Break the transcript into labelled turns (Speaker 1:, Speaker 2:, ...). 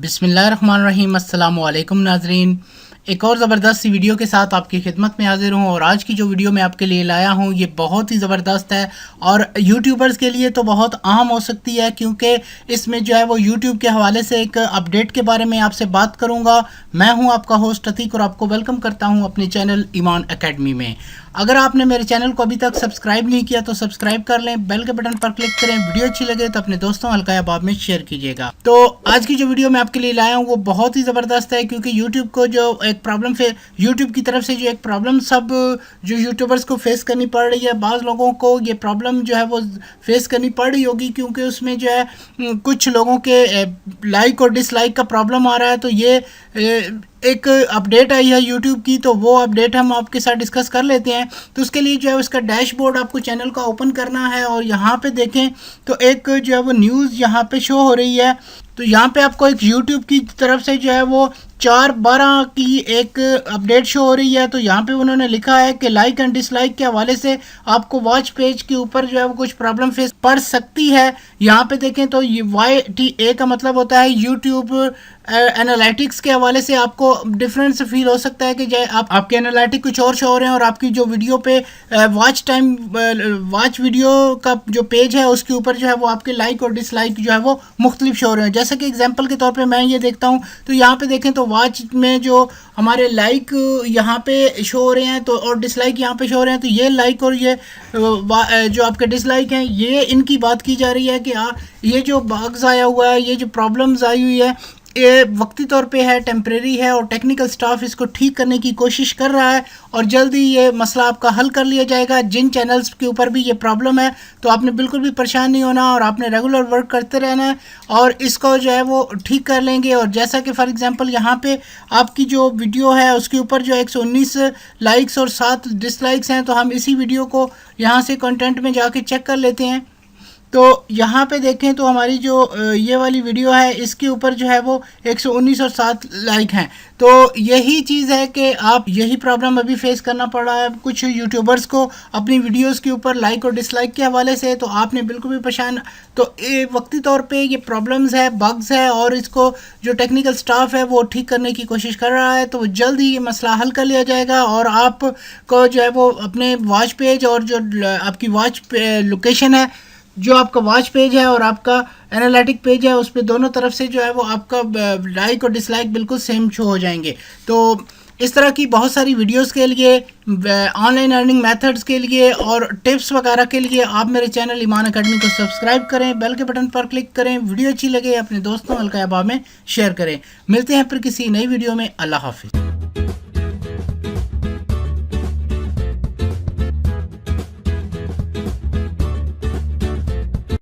Speaker 1: बिस्मिल्लाहिर्रहमानिर्रहीम। अस्सलामु अलैकुम नाजरीन, एक और ज़बरदस्त सी वीडियो के साथ आपकी खिदमत में हाजिर हूँ। और आज की जो वीडियो मैं आपके लिए लाया हूँ ये बहुत ही ज़बरदस्त है और यूट्यूबर्स के लिए तो बहुत अहम हो सकती है, क्योंकि इसमें जो है वो यूट्यूब के हवाले से एक अपडेट के बारे में आपसे बात करूँगा। मैं हूँ आपका होस्ट अतीक और आपको वेलकम करता हूँ अपने चैनल ईमान एकेडमी में। अगर आपने मेरे चैनल को अभी तक सब्सक्राइब नहीं किया तो सब्सक्राइब कर लें, बेल के बटन पर क्लिक करें। वीडियो अच्छी लगे तो अपने दोस्तों हल्का अहबाब में शेयर कीजिएगा। तो आज की जो वीडियो मैं आपके लिए लाया हूँ वो बहुत ही ज़बरदस्त है, क्योंकि यूट्यूब को जो एक प्रॉब्लम यूट्यूब की तरफ से जो एक प्रॉब्लम सब जो यूट्यूबर्स को फेस करनी पड़ रही है, बाज़ लोगों को ये प्रॉब्लम जो है वो फेस करनी पड़ रही होगी, क्योंकि उसमें जो है कुछ लोगों के लाइक और डिसलाइक का प्रॉब्लम आ रहा है। तो ये एक अपडेट आई है यूट्यूब की, तो वो अपडेट हम आपके साथ डिस्कस कर लेते हैं। तो उसके लिए जो है उसका डैशबोर्ड आपको चैनल का ओपन करना है और यहाँ पे देखें तो एक जो है वो न्यूज़ यहाँ पे शो हो रही है। तो यहाँ पे आपको एक यूट्यूब की तरफ से जो है वो 4/12 की एक अपडेट शो हो रही है। तो यहाँ पे उन्होंने लिखा है कि लाइक एंड डिसलाइक के हवाले से आपको वॉच पेज के ऊपर जो है वो कुछ प्रॉब्लम फेस पड़ सकती है। यहाँ पे देखें तो ये YTA का मतलब होता है यूट्यूब एनालिटिक्स के हवाले से आपको डिफरेंस फील हो सकता है कि आपके एनालिटिक कुछ और शो हो रहे हैं और आपकी जो वीडियो पे वॉच वीडियो का जो पेज है उसके ऊपर जो है वो आपके लाइक और डिसलाइक जो है वो मुख्तलिफ शो हो रहे हैं। जैसे कि एग्जांपल के तौर पे मैं ये देखता हूँ तो यहाँ पे देखें तो वॉच में जो हमारे लाइक यहाँ पे शो हो रहे हैं तो और डिसलाइक यहाँ पे शो हो रहे हैं। तो ये लाइक और ये जो आपके डिसलाइक हैं ये इनकी बात की जा रही है कि ये जो बग्स आया हुआ है, ये जो प्रॉब्लम्स आई हुई है, ये वक्ती तौर पे है, टेम्परेरी है और टेक्निकल स्टाफ इसको ठीक करने की कोशिश कर रहा है और जल्दी ये मसला आपका हल कर लिया जाएगा। जिन चैनल्स के ऊपर भी ये प्रॉब्लम है तो आपने बिल्कुल भी परेशान नहीं होना और आपने रेगुलर वर्क करते रहना है और इसको जो है वो ठीक कर लेंगे। और जैसा कि फॉर एग्जांपल यहाँ पे आपकी जो वीडियो है उसके ऊपर जो 119 लाइक्स और 7 डिसलाइक्स हैं, तो हम इसी वीडियो को यहाँ से कंटेंट में जाके चेक कर लेते हैं। तो यहाँ पे देखें तो हमारी जो ये वाली वीडियो है इसके ऊपर जो है वो 119 और 7 लाइक हैं। तो यही चीज़ है कि आप यही प्रॉब्लम अभी फेस करना पड़ रहा है कुछ यूट्यूबर्स को अपनी वीडियोस के ऊपर लाइक और डिसलाइक के हवाले से। तो आपने बिल्कुल भी परेशान, तो वक्ती तौर पे ये प्रॉब्लम्स है, बग्स है और इसको जो टेक्निकल स्टाफ है वो ठीक करने की कोशिश कर रहा है। तो जल्द ही ये मसला हल कर लिया जाएगा और आपको जो है वो अपने वॉच पेज और जो आपकी वॉच लोकेशन है, जो आपका वॉच पेज है और आपका एनालिटिक पेज है, उस पे दोनों तरफ से जो है वो आपका लाइक और डिसलाइक बिल्कुल सेम शो हो जाएंगे। तो इस तरह की बहुत सारी वीडियोस के लिए, ऑनलाइन अर्निंग मेथड्स के लिए और टिप्स वगैरह के लिए आप मेरे चैनल ईमान एकेडमी को सब्सक्राइब करें, बेल के बटन पर क्लिक करें। वीडियो अच्छी लगे अपने दोस्तों हल्का अहबाब में शेयर करें। मिलते हैं फिर किसी नई वीडियो में। अल्लाह हाफिज़।